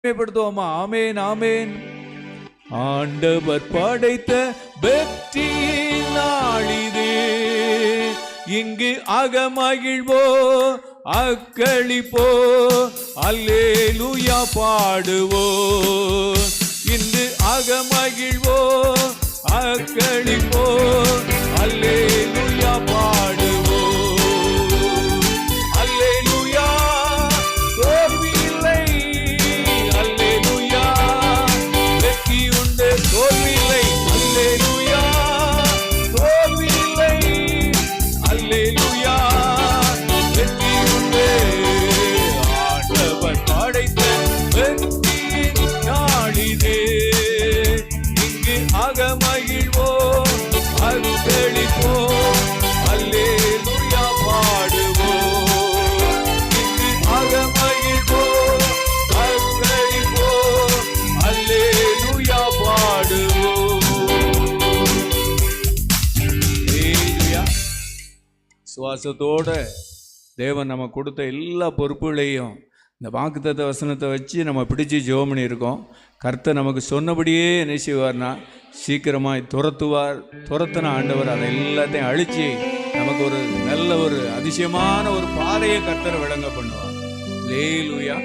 படுத்துவோமா? ஆமேன் ஆமேன். ஆண்டவர் படைத்த வெற்றி நாளிதே, இங்கு அகமகிழ்வோ அக்களிப்போ அல்லேலூயா பாடுவோ. இன்று அகமகிழ்வோ அக்களிப்போ அல்லேலூயா பாடுவோ. அல்லேலூயா தோல்வி இல்லை, அல்லேலூயா வெற்றி உண்டு, தோல்வி இல்லை, அல்லேலூயா தோல்வி இல்லை, அல்லேலூயா வெற்றி உண்டு. ஆண்டவர் படைத்த வெற்றி நாளிதே, இங்கு அகமகிழ்வோ அக்களிப்போ அல்லேலூயா பாடுவோ. இங்கு அகமகிழ்வோ அக்களிப்போ அல்லேலூயா பாடுவோ. அல்லேலூயா. சுவாசத்தோட தேவன் நம்ம கொடுத்த எல்லா பொறுப்புகளையும் இந்த வாக்குத்தத்த வசனத்தை வச்சு நம்ம பிடிச்சி ஜெபம் பண்ணியிருக்கோம். கர்த்தர் நமக்கு சொன்னபடியே என்ன செய்வார்னா சீக்கிரமாய் துரத்துவார். துரத்தின ஆண்டவர் அதை எல்லாத்தையும் அழித்து நமக்கு ஒரு நல்ல ஒரு அதிசயமான ஒரு பாதையை கர்த்தர் விளங்க பண்ணுவார். அல்லேலூயா.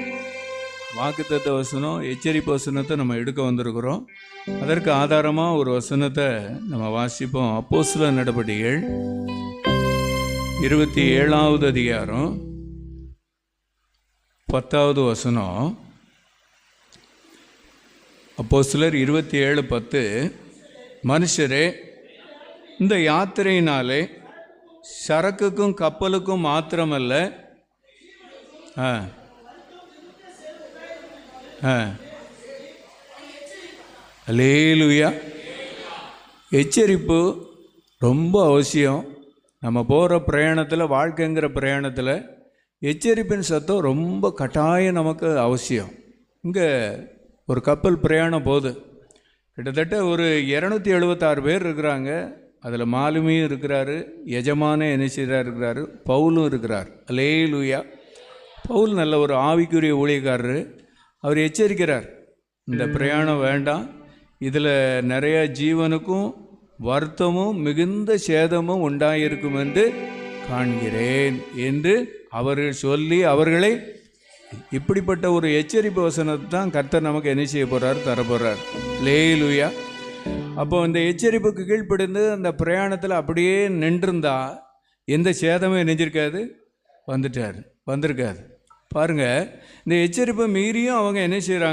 வாக்குத்தத்த வசனம் எச்சரிப்பு வசனத்தை நம்ம எடுக்க வந்திருக்கிறோம். அதற்கு ஆதாரமாக ஒரு வசனத்தை நம்ம வாசிப்போம். அப்போஸ்தலர் நடபடிகள் 27வது அதிகாரம் 10வது வசனம். அப்போஸ்தலர் 27:10. மனுஷரே, இந்த யாத்திரையினாலே சரக்குக்கும் கப்பலுக்கும் மாத்திரமல்ல, அல்லேலூயா, எச்சரிப்பு ரொம்ப அவசியம். நம்ம போகிற பிரயாணத்தில், வாழ்க்கைங்கிற பிரயாணத்தில் எச்சரிப்பின் சத்தம் ரொம்ப கட்டாயம் நமக்கு அவசியம். இங்கே ஒரு கப்பல் பிரயாணம் போகுது. கிட்டத்தட்ட ஒரு 276 பேர் இருக்கிறாங்க. அதில் மாலுமியும் இருக்கிறாரு, எஜமான எனிசிரா இருக்கிறாரு, பவுலும் இருக்கிறார். அல்லேலூயா. பவுல் நல்ல ஒரு ஆவிக்குரிய ஊழியக்காரர். அவர் எச்சரிக்கிறார், இந்த பிரயாணம் வேண்டாம், இதில் நிறைய ஜீவனுக்கும் வருத்தமும் மிகுந்த சேதமும் உண்டாயிருக்கும் என்று காண்கிறேன் என்று அவர்கள் சொல்லி அவர்களை இப்படிப்பட்ட ஒரு எச்சரிப்பு வசனத்தை தான் கர்த்தர் நமக்கு என்ன செய்ய போகிறார், தரப்போகிறார். அல்லேலூயா. அப்போ இந்த எச்சரிப்புக்கு கீழ்ப்படிந்து அந்த பிரயாணத்தில் அப்படியே நின்றிருந்தா எந்த சேதமும் நெஞ்சிருக்காது, வந்திருக்காது. பாருங்கள், இந்த எச்சரிப்பை மீறியும் அவங்க என்ன செய்கிறாங்க,